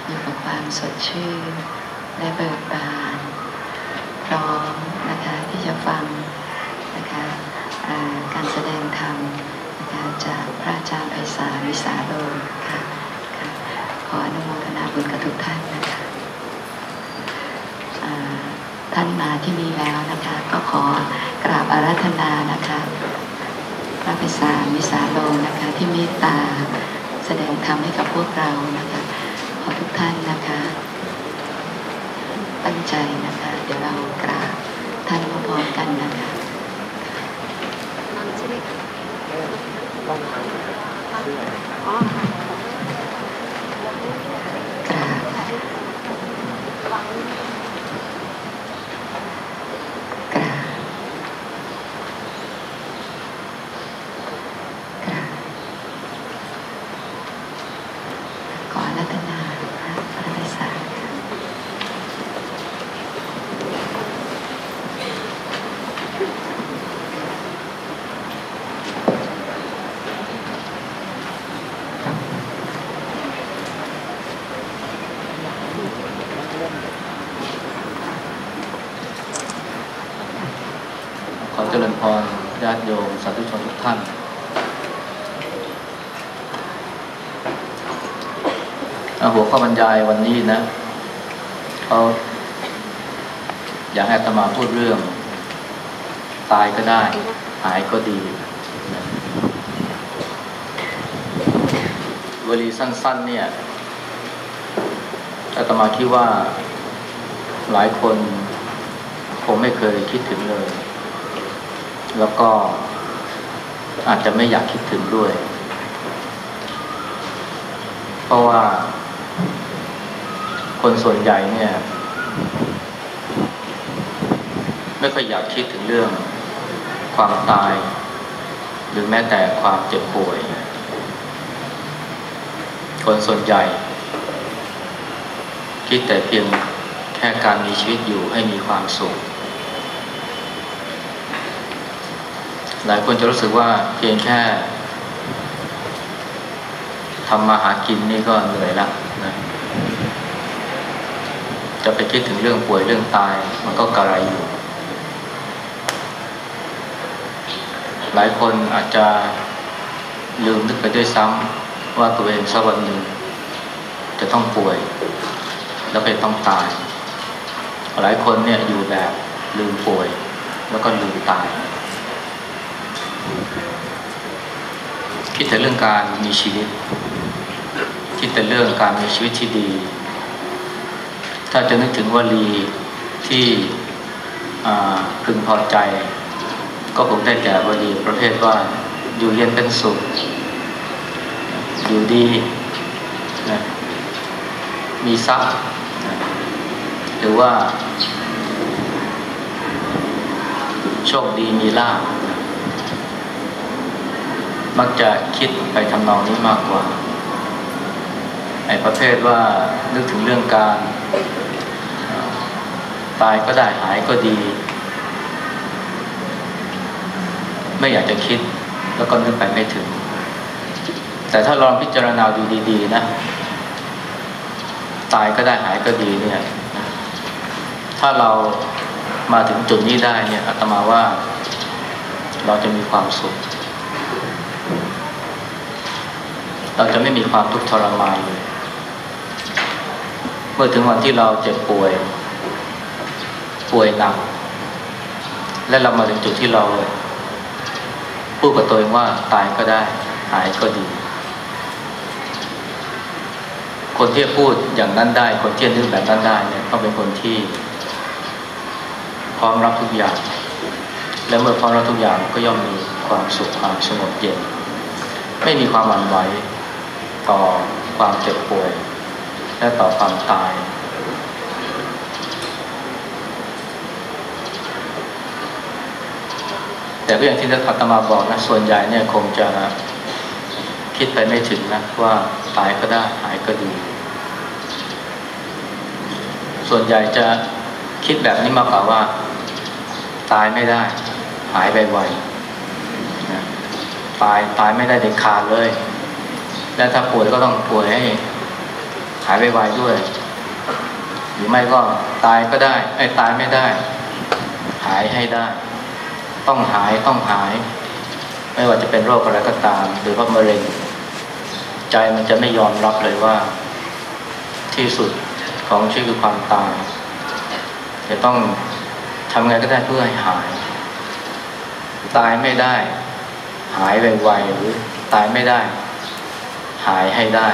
อยู่กับความสดชื่นและเบิกบานพร้อมนะคะที่จะฟังนะคะการแสดงธรรมนะคะจากพระอาจารย์ไพศาลวิสาโรค่ะขออนุโมทนาบุญกับทุกท่านนะคะท่านมาที่นี่แล้วนะคะก็ขอกราบอาราธนานะคะพระไพศาลวิสาโรนะคะที่เมตตาแสดงธรรมให้กับพวกเรานะคะขอทุกท่านนะคะตั้งใจนะคะเดี๋ยวเรากราบท่านพร้อมๆกันนะคะกราบขอเจริญพรญาติโยมสาธุชนทุกท่านหัวข้อบรรยายวันนี้นะเขาอยากให้อาตมาพูดเรื่องตายก็ได้หายก็ดีนะวลีสั้นๆเนี่ยอาตมาคิดว่าหลายคนคงไม่เคยคิดถึงเลยแล้วก็อาจจะไม่อยากคิดถึงด้วยเพราะว่าคนส่วนใหญ่เนี่ยไม่ค่อยอยากคิดถึงเรื่องความตายหรือแม้แต่ความเจ็บป่วยคนส่วนใหญ่คิดแต่เพียงแค่การมีชีวิตอยู่ให้มีความสุขหลายคนจะรู้สึกว่าเพียงแค่ทำมาหากินนี่ก็เหนื่อยแล้วนะจะไปคิดถึงเรื่องป่วยเรื่องตายมันก็กระไรอยู่หลายคนอาจจะลืมนึกไปด้วยซ้ำว่าตัวเองสักวันหนึ่งจะต้องป่วยแล้วไปต้องตายหลายคนเนี่ยอยู่แบบลืมป่วยแล้วก็ลืมตายคิดแต่เรื่องการมีชีวิตคิดแต่เรื่องการมีชีวิตที่ดีถ้าจะนึกถึงวลีที่พึงพอใจก็คงได้แก่วลีประเภทว่าอยู่เย็นเป็นสุขอยู่ดีนะมีทรัพย์นะหรือว่าโชคดีมีลาภมักจะคิดไปทำนองนี้มากกว่าไอ้ประเภทว่านึกถึงเรื่องการตายก็ได้หายก็ดีไม่อยากจะคิดแล้วก็นึกไปไม่ถึงแต่ถ้าลองพิจารณาดูดีๆนะตายก็ได้หายก็ดีเนี่ยถ้าเรามาถึงจุดนี้ได้เนี่ยอาตมาว่าเราจะมีความสุขเราจะไม่มีความทุกข์ทรมานเลยเมื่อถึงวันที่เราเจ็บป่วยหนักและเรามาถึงจุดที่เราพูดกับตัวเองว่าตายก็ได้หายก็ดีคนที่พูดอย่างนั้นได้คนที่นึกแบบนั้นได้เนี่ยต้องเป็นคนที่พร้อมรับทุกอย่างและเมื่อพร้อมรับทุกอย่างก็ย่อมมีความสุขความสงบเย็นไม่มีความหวั่นไหวต่อความเจ็บป่วยและต่อความตายแต่ก็อย่างที่อาตมาบอกนะส่วนใหญ่เนี่ยคงจะคิดไปไม่ถึงนะว่าตายก็ได้หายก็ดีส่วนใหญ่จะคิดแบบนี้มากกว่าว่าตายไม่ได้หายไปไวนะตายไม่ได้เด็ดขาดเลยและถ้าป่วยก็ต้องป่วย หายไวๆด้วยหรือไม่ก็ตายก็ได้ตายไม่ได้หายให้ได้ต้องหายไม่ว่าจะเป็นโรคอะไรก็ตามหรือว่ามะเร็งใจมันจะไม่ยอมรับเลยว่าที่สุดของชีวิตคือความตายจะต้องทำไงก็ได้เพื่อให้หายตายไม่ได้หายไวๆหรือตายไม่ได้หายให้ได้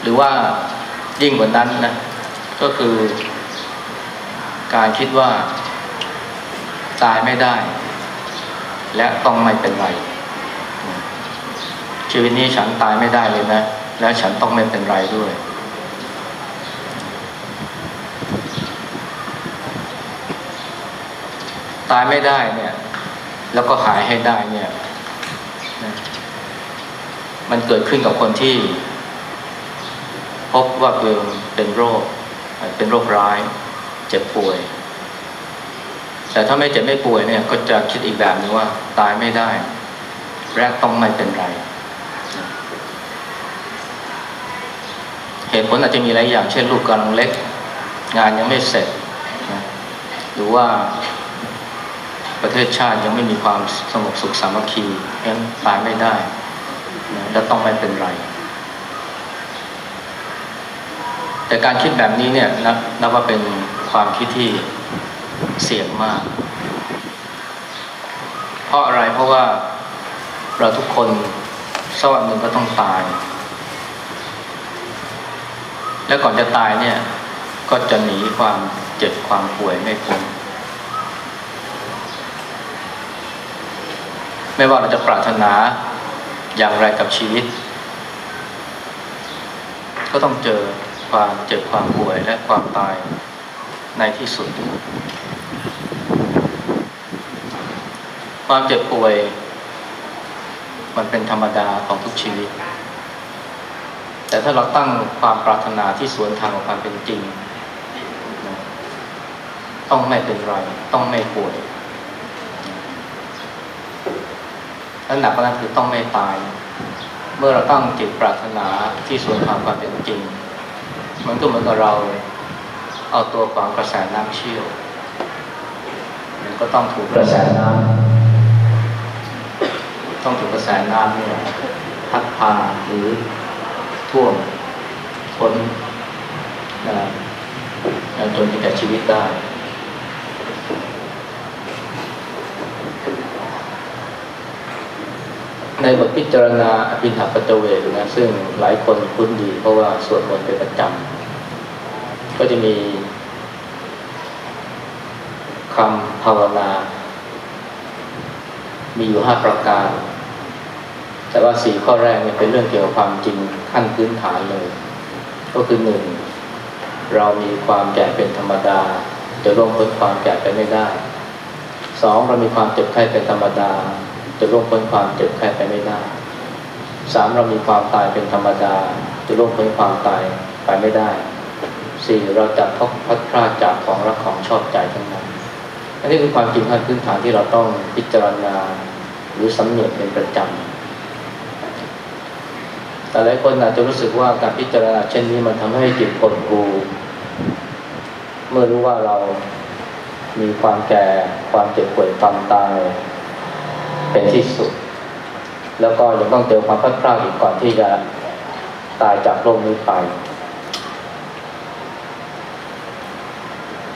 หรือว่ายิ่งกว่านั้นนะก็คือการคิดว่าตายไม่ได้และต้องไม่เป็นไรชีวิตนี้ฉันตายไม่ได้เลยนะและฉันต้องไม่เป็นไรด้วยตายไม่ได้เนี่ยแล้วก็หายให้ได้เนี่ยมันเกิดขึ้นกับคนที่พบว่าตัวเองเป็นโรคร้ายเจ็บป่วยแต่ถ้าไม่เจ็บไม่ป่วยเนี่ยก็จะคิดอีกแบบนึงว่าตายไม่ได้และต้องไม่เป็นไรเหตุผลอาจจะมีหลายอย่างเช่นลูกกำลังเล็กงานยังไม่เสร็จหรือว่าประเทศชาติยังไม่มีความสงบสุขสามัคคีงั้นตายไม่ได้และต้องไม่เป็นไรแต่การคิดแบบนี้เนี่ยนับว่าเป็นความคิดที่เสี่ยงมากเพราะอะไรเพราะว่าเราทุกคนสักวันหนึ่งก็ต้องตายและก่อนจะตายเนี่ยก็จะหนีความเจ็บความป่วยไม่พ้นไม่ว่าเราจะปรารถนาอย่างไรกับชีวิตก็ต้องเจอความเจ็บความป่วยและความตายในที่สุดความเจ็บป่วยมันเป็นธรรมดาของทุกชีวิตแต่ถ้าเราตั้งความปรารถนาที่สวนทางกับความเป็นจริงต้องไม่เป็นไรต้องไม่ป่วยและหนักกว่านั้นคือต้องไม่ตายเมื่อเราตั้งจิตปรารถนาที่สวนทางความเป็นจริงมันก็เหมือนกับเราเอาตัวขวางกระแสน้ำเชี่ยวมันก็ต้องถูกกระแสน้ำเนี่ยพัดพาหรือท่วมพ้นจนถึงแก่ชีวิตได้ในบทพิจารณาอภินหปัจจเวกนะซึ่งหลายคนคุ้นดีเพราะว่าสวดมนต์เป็นประจำก็จะมีคำภาวนามีอยู่5ประการแต่ว่า4ข้อแรกเนี่ยเป็นเรื่องเกี่ยวกับความจริงขั้นพื้นฐานเลยก็คือ 1. เรามีความแก่เป็นธรรมดาจะล่วงพ้นความแก่ไปไม่ได้ 2. เรามีความเจ็บไข้เป็นธรรมดาจะล่วงพ้นความเจ็บไข้ไปไม่ได้ 3. เรามีความตายเป็นธรรมดาจะล่วงพ้นความตายไปไม่ได้ 4. เราจะพัดพรากจากของรักของชอบใจทั้งนั้นอันนี้คือความจริงขั้นพื้นฐานที่เราต้องพิจารณาหรือสำเนียกเป็นประจำแต่หลายคนอาจจะรู้สึกว่าการพิจารณาเช่นนี้มันทำให้จิตหดหู่เมื่อรู้ว่าเรามีความแก่ความเจ็บป่วยความตายเป็นที่สุดแล้วก็ยังต้องเจอความพัดพรากอีกก่อนที่จะตายจากโลกนี้ไป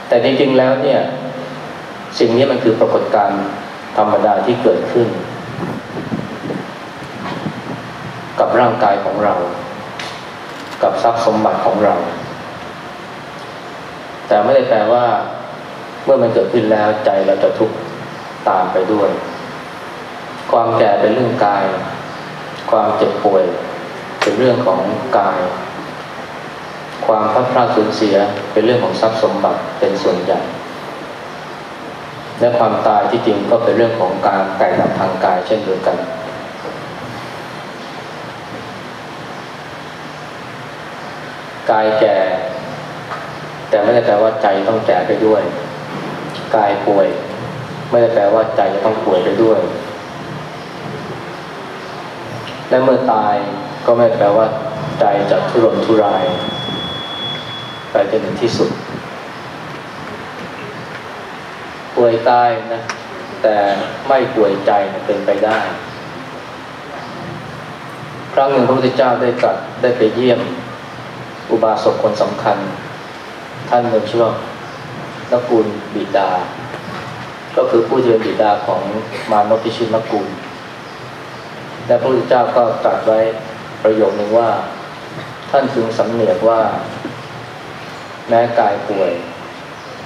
แต่จริงๆแล้วเนี่ยสิ่งนี้มันคือปรากฏการณ์ธรรมดาที่เกิดขึ้นกับร่างกายของเรากับทรัพย์สมบัติของเราแต่ไม่ได้แปลว่าเมื่อมันเกิดขึ้นแล้วใจเราจะทุกข์ตามไปด้วยความแก่เป็นเรื่องกายความเจ็บป่วยเป็นเรื่องของกายความพลัดพรากสูญเสียเป็นเรื่องของทรัพย์สมบัติเป็นส่วนใหญ่และความตายที่จริงก็เป็นเรื่องของการแตกดับทางกายเช่นเดียวกันกายแก่แต่ไม่ได้แปลว่าใจต้องแก่ไปด้วยกายป่วยไม่ได้แปลว่าใจจะต้องป่วยไปด้วย และเมื่อตายก็ไม่แปลว่าใจจะทุรนทุรายไปจนถึงที่สุดป่วยกายนะแต่ไม่ป่วยใจเป็นไปได้ครั้งหนึ่งพระพุทธเจ้าได้ไปเยี่ยมอุบาสกคนสำคัญท่านหนึ่งชื่อว่านกุลบิดาก็คือผู้ที่เป็นบิดาของมารนพที่ชื่อนกุลและพระพุทธเจ้าก็ตรัสไว้ประโยคนึงว่าท่านพึงสำเนียกว่าแม้กายป่วย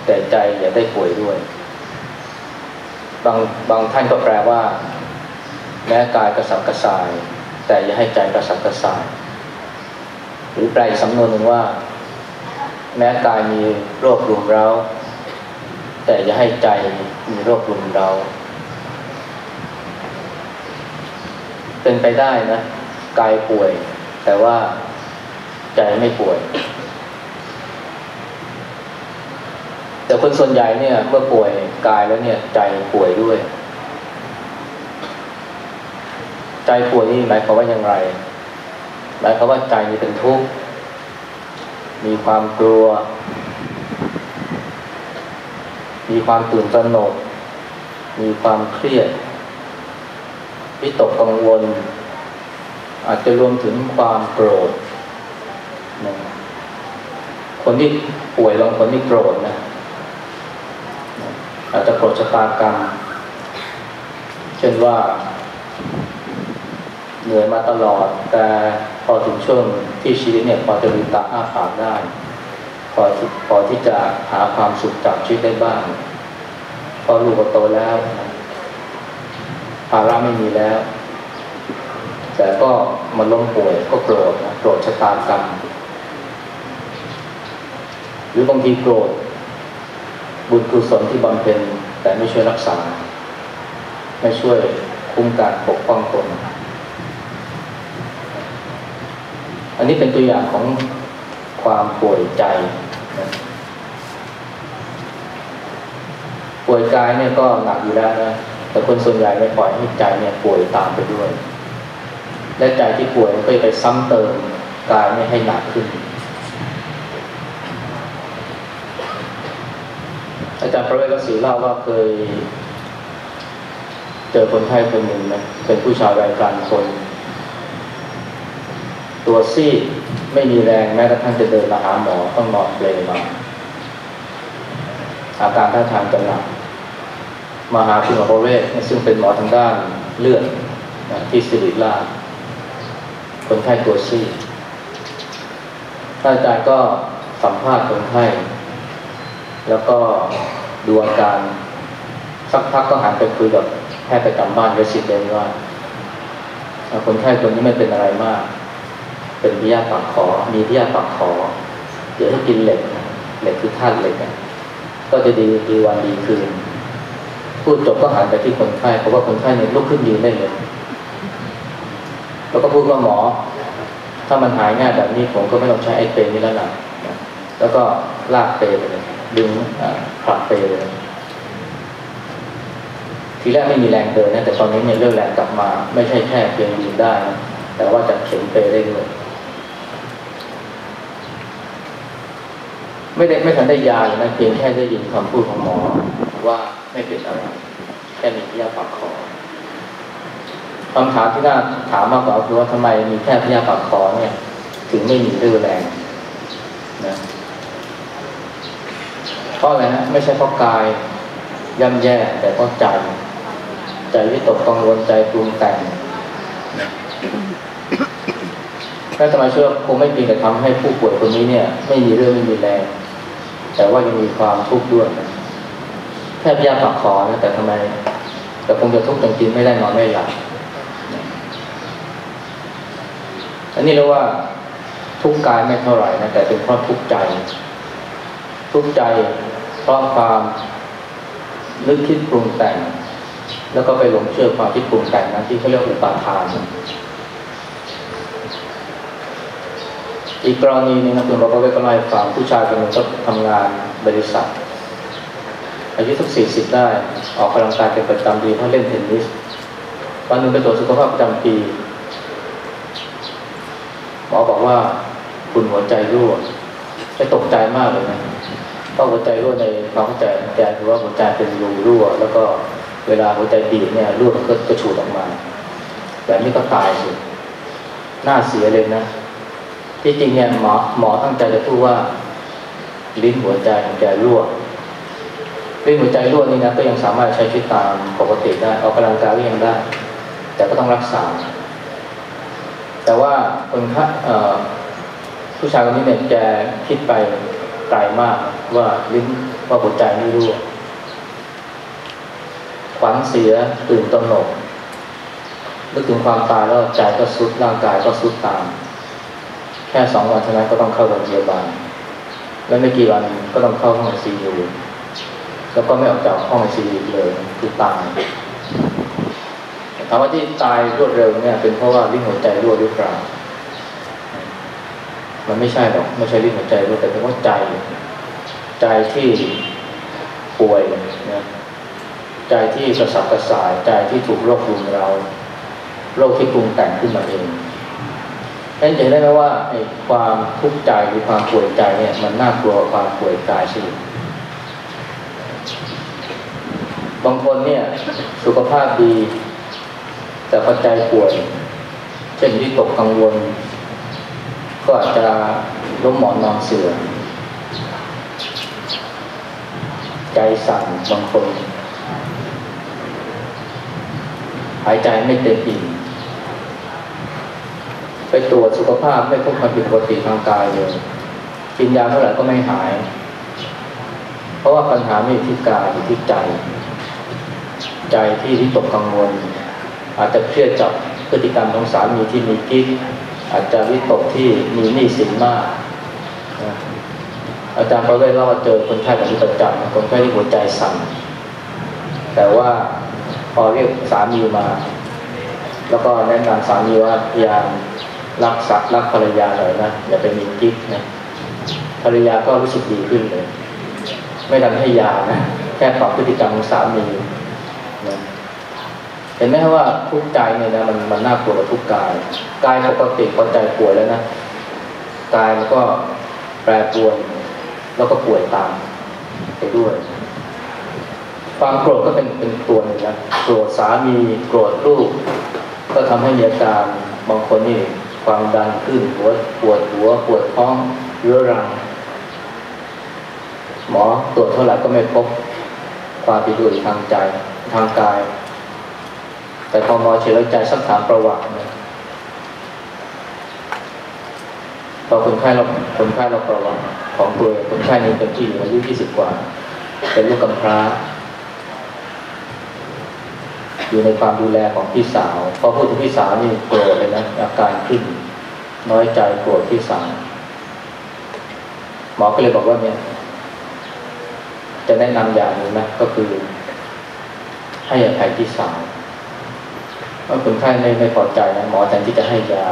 แต่ใจอย่าได้ป่วยด้วยบางท่านก็แปลว่าแม้กายกระสับกระส่ายแต่อย่าให้ใจกระสับกระส่ายหรือแปลอีกสำนวนหนึ่งว่าแม้กายมีโรครุมเร้าแต่อย่าให้ใจมีโรครุมเร้าเป็นไปได้นะกายป่วยแต่ว่าใจไม่ป่วยแต่คนส่วนใหญ่เนี่ยเมื่อป่วยกายแล้วเนี่ยใจป่วยด้วยใจป่วยนี่หมายความว่าอย่างไรหมายความว่าใจมีเป็นทุกข์มีความกลัวมีความตื่นตระหนกมีความเครียดวิตกกังวลอาจจะรวมถึงความโกรธนะคนที่ป่วยบางคนที่โกรธนะอาจจะโกรธชะตากรรมเช่นว่าเหนื่อยมาตลอดแต่พอถึงช่วงที่ชีวิตเนี่ยพอจะลืมตาอ้าปากได้พอที่จะหาความสุขจากชีวิตได้บ้างพอลูกก็โตแล้วภาระไม่มีแล้วแต่ก็มาล้มป่วยก็โกรธชะตากรรมหรือบางทีโกรธบุญกุศลที่บำเพ็ญแต่ไม่ช่วยรักษาไม่ช่วยคุ้มกันปกป้องตนอันนี้เป็นตัวอย่างของความป่วยใจป่วยกายเนี่ยก็หนักอยู่แล้วนะแต่คนส่วนใหญ่ไม่ปล่อยให้ใจเนี่ยป่วยตามไปด้วยและใจที่ป่วยก็ไปซ้ำเติมกายเนี่ยให้หนักขึ้นอาจารย์ประเวศกสีเล่าว่าเคยเจอคนไข้คนหนึ่งนะเป็นผู้ชายวัยกลางคนตัวซีดไม่มีแรงแม้กระทั่งจะเดินมาหาหมอต้องนอนเปลมาอาการท่าทางจะหนักมาหาคุณหมอประเวศซึ่งเป็นหมอทางด้านเลือดที่ศิริราชคนไข้ตัวซีดอาจารย์ก็สัมภาษณ์คนไข้แล้วก็ดูอาการสักพักก็หันไปคุยกับแพทย์ประจำบ้านเรซิเดนต์ว่าคนไข้คนนี้ไม่เป็นอะไรมากเป็นพยาธิปากขอมีพยาธิปากขอเดี๋ยวให้กินเหล็กคือธาตุเหล็กก็จะดีวันดีคืนพูดจบก็หันไปที่คนไข้เพราะว่าคนไข้เนี่ยลุกขึ้นยืนได้เลยแล้วก็พูดว่าหมอถ้ามันหายง่ายแบบนี้ผมก็ไม่ต้องใช้ไอ้เปรย์นี้แล้วนะแล้วก็ลากเปรย์ไปเลยดึงผลักเปรย์เลยทีแรกไม่มีแรงเดินนะแต่ตอนนี้เนี่ยเริ่มแรงกลับมาไม่ใช่แค่เพียงยืนได้นะแต่ว่าจะเข็นเปรย์ได้ด้วยไม่ทันได้ยาเลยนะเพียงแค่ได้ยินคำพูดของหมอว่าไม่เป็นอะไรแค่มีพยาธิปากคอคำถามที่น่าถามมากกว่าคือว่าทำไมมีแค่พยาธิปากคอเนี่ยถึงไม่มีเรี่ยวแรงนะเพราะอะไรนะไม่ใช่เพราะกายย่ำแย่แต่เพราะใจวิตกกังวลใจปรุงแต่งถ้าสมัยเชื่อคงไม่เพียงแต่ทำให้ผู้ป่วยคนนี้เนี่ยไม่มีเรื่องไม่มีแรงแต่ว่ายังมีความทุกข์ด้วยนะแค่พยาธิปากคอนะแต่ทำไมแต่คงจะทุกข์จริงๆไม่ได้นอนไม่หลับอันนี้เรียกว่าทุกข์กายไม่เท่าไหร่นะแต่เป็นเพราะทุกข์ใจเพราะความนึกคิดปรุงแต่งแล้วก็ไปหลงเชื่อความคิดปรุงแต่งนั้นที่เขาเรียกอุปาทานอีกกรณีนึงนะคุณบอกว่าก็ไล่ฟังผู้ชายคนหนึ่งก็ทำงานบริษัทอายุสัก40ได้ออกกำลังกายเป็นประจำดีเพราะเล่นเทนนิสวันหนึ่งไปตรวจสุขภาพประจำปี หมอบอกว่าคุณหัวใจรั่วจะตกใจมากเลยนะเพราะหัวใจรั่วในความเข้าใจของแกคือว่าหัวใจเป็นรูรั่วแล้วก็เวลาหัวใจบีบเนี่ยรั่วมันก็กระฉูดออกมาแบบนี้ก็ตายสิน่าเสียเลยนะที่จริงเนี่ยหมอตั้งใจจะพูดว่าลิ้นหัวใจของแกรั่วลิ้นหัวใจรั่วนี่นะก็ยังสามารถใช้ชีวิตตามปกติได้ออกกำลังกายก็ยังได้แต่ก็ต้องรักษาแต่ว่าคนผู้ชายคนนี้เนี่ยแกคิดไปไกลมากว่าลิ้นว่าหัวใจไม่รั่วขวัญเสียตื่นตระหนกนึกถึงความตายแล้วใจก็ทรุดร่างกายก็ทรุดตามแค่2 วันเท่านั้นก็ต้องเข้าโรงพยาบาลแล้วไม่กี่วันก็ต้องเข้าห้อง ICU แล้วก็ไม่ออกจากห้อง ICU เลยคือตายถามว่าที่ตายรวดเร็วเนี่ยเป็นเพราะว่าลิ้นหัวใจรั่วหรือเปล่ามันไม่ใช่หรอกไม่ใช่ลิ้นหัวใจรั่วแต่เป็นเพราะใจที่ป่วยนะใจที่กระสับกระส่ายใจที่ถูกโรครุมเร้าโรคที่ปรุงแต่งขึ้นมาเองนั่นจะเห็นได้ไหมว่าไอ้ความทุกข์ใจหรือความป่วยใจเนี่ยมันน่ากลัวกว่าความป่วยกายสิบางคนเนี่ยสุขภาพดีแต่พอใจป่วยเช่นที่ตกกังวลก็อาจจะล้มหมอนนอนเสื่อใจสั่นบางคนหายใจไม่เต็มอิ่มไปตรวจสุขภาพไม่พบความผิดปกติทางกายเลยกินยาเท่าไหร่ก็ไม่หายเพราะว่าปัญหาไม่อยู่ที่กายอยู่ที่ใจที่ตกกังวลอาจจะเครียดจากพฤติกรรมของสามีที่มีกิ๊กอาจจะวิตกที่มีหนี้สินมากอาจารย์ประเวศเล่าว่าเจอคนไข้แบบนี้ประจำคนไข้ที่หัวใจสั่นแต่ว่าพอเรียกสามีมาแล้วก็แนะนำสามีว่าพยายามรักภรรยาหน่อยนะอย่าไปมีกิ๊กนะภรรยาก็รู้สึกดีขึ้นเลยไม่ทำให้ยานะแค่ปรับพฤติกรรมของสามีนะเห็นไหมว่าทุกข์ใจเนี่ยนะมันน่ากลัวกว่าทุกข์กายปกติพอใจป่วยแล้วนะกายมันก็แปรปรวนแล้วก็ป่วยตามไปด้วยความโกรธก็เป็นตัวหนึ่งนะโกรธสามีโกรธลูกก็ทำให้มีอาการบางคนนี่ความดันขึ้นปวดหัวปวดท้องเรื้อรังหมอตรวจเท่าไหร่ก็ไม่พบความผิดปกติทางใจทางกายแต่พอหมอเฉลยใจสักถามประวัตินะพอคนไข้เราประวัติของตัวคนไข้นี้เป็นผู้หญิงอายุ20 กว่าเป็นลูกกำพร้าอยู่ในความดูแลของพี่สาวพอพูดถึงพี่สาวนี่โกรธเลยนะอาการขึ้นน้อยใจโกรธพี่สาวหมอก็เลยบอกว่าเนี่ยจะแนะนำอย่างนึงนะก็คือให้อภัยพี่สาวเมื่อคนไข้ไม่พอใจนะหมอแทนที่จะให้ยา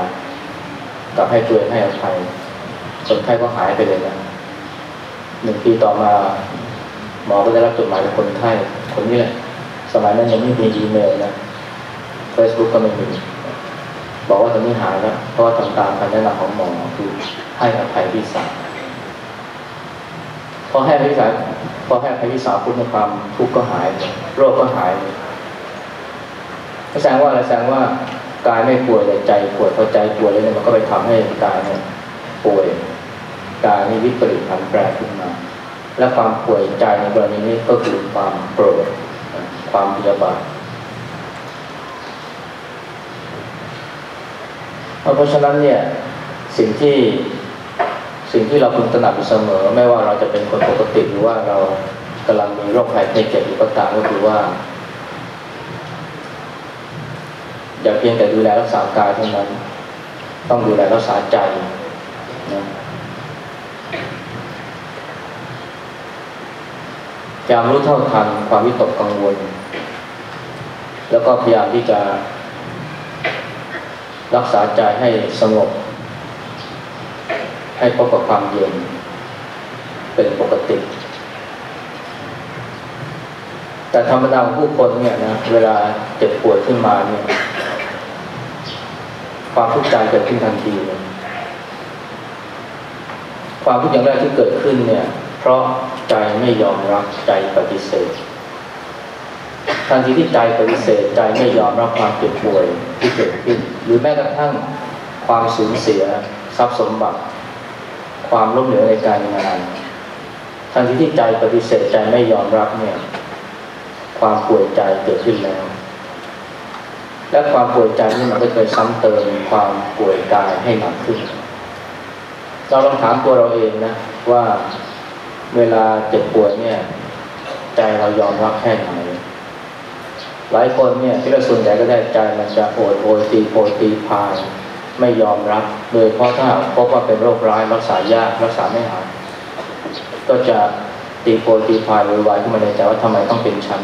กลับให้ตัวเองให้อภัยคนไข้ก็หายไปเลยนะ1 ปีต่อมาหมอก็ได้รับจดหมายจากคนไข้คนนี้แหละสมัยนั้นยังไม่มีอีเมลนะ Facebook ก็ไม่มีบอกว่าตอนนี้หายแล้วเพราะว่าทำตามคำแนะนำของหมอคือให้อภัยพี่สาวพอให้อภัยพี่สาวปุ๊บความทุกข์ก็หายโรคก็หายแสดงว่าอะไรแสดงว่ากายไม่ป่วยแต่ใจป่วยพอใจป่วยแล้วเนี่ยมันก็ไปทำให้กายเนี่ยป่วยกายมีวิปริตผันแปรขึ้นมาและความป่วยใจในกรณีนี้ก็คือความโกรธความพยาบาทเพราะฉะนั้นเนี่ยสิ่งที่เราพึงตระหนักอยู่เสมอไม่ว่าเราจะเป็นคนปกติหรือว่าเรากำลังมีโรคภัยไข้เจ็บอยู่ก็ตามก็คือว่าอย่าเพียงแต่ดูแลรักษากายเท่านั้นต้องดูแลรักษาใจนะพยายามรู้เท่าทันความวิตกกังวลแล้วก็พยายามที่จะรักษาใจให้สงบให้พบกับความเย็นเป็นปกติแต่ธรรมดาของผู้คนเนี่ยนะเวลาเจ็บปวดขึ้นมาเนี่ยความทุกข์ใจเกิดขึ้นทันทีเลย ความทุกข์อย่างแรกที่เกิดขึ้นเนี่ยเพราะใจไม่ยอมรับใจปฏิเสธทันทีที่ใจปฏิเสธใจไม่ยอมรับความเจ็บป่วยที่เกิดขึ้นหรือแม้กระทั่งความสูญเสียทรัพย์สมบัติความล้มเหลวในการงานทันทีที่ใจปฏิเสธใจไม่ยอมรับเนี่ยความป่วยใจเกิดขึ้นแล้วและความป่วยใจนี่มันก็เคยซ้ำเติมความป่วยกายให้หนักขึ้นเราลองถามตัวเราเองนะว่าเวลาเจ็บป่วยเนี่ยใจเรายอมรับแค่ไหนหลายคนเนี่ยที่เราส่วนใหญ่ก็ได้ใจมันจะโอดโอยตีโพยตีพายไม่ยอมรับโดยเพราะถ้าพบว่าเป็นโรคร้ายรักษายากรักษาไม่หายก็จะตีโพยตีพายโวยวายขึ้นมาในใจว่าทำไมต้องเป็นฉัน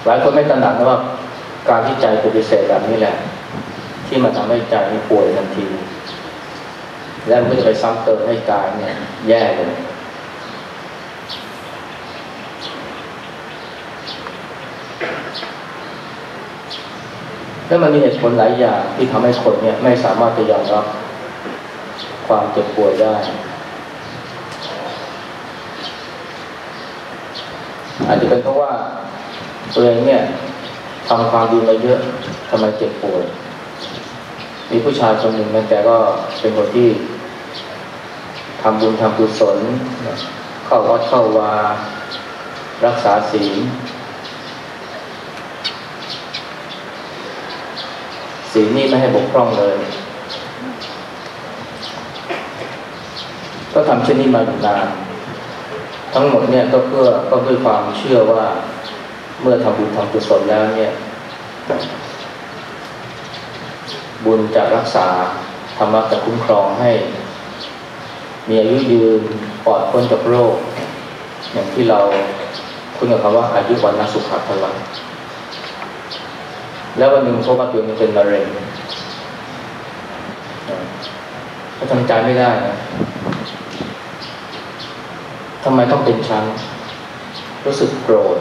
หลายคนไม่ตระหนักนะว่าการที่ใจปฏิเสธแบบนี้แหละที่มันทำให้ใจป่วยทันทีแล้วมันก็จะไปซ้ำเติมให้กายเนี่ยแย่เลยแล้วมันมีเหตุผลหลายอย่างที่ทำให้คนเนี่ยไม่สามารถจะยอมรับความเจ็บป่วยได้อาจจะเป็นเพราะว่าตัวเองเนี่ยทำความดีมาเยอะทำไมเจ็บป่วยมีผู้ชายคนหนึ่งแกก็เป็นคนที่ทำบุญทำกุศลเข้าวัดเข้าวารักษาศีลนี่ไม่ให้บกพร่องเลยก็ทำเช่นนี้มาอยู่นานทั้งหมดเนี่ยก็ด้วยความเชื่อว่าเมื่อทำบุญทำกุศลแล้วเนี่ยบุญจะรักษาธรรมะจะคุ้มครองให้มีอายุยืนปลอดพ้นจากโรคอย่างที่เราคุ้นกับคำว่าอายุวันนะสุขะพลังแล้ววันหนึ่งพบว่าตัวเองเป็นมะเร็งก็ทำใจไม่ได้นะทำไมต้องเป็นฉันรู้สึกโกรธ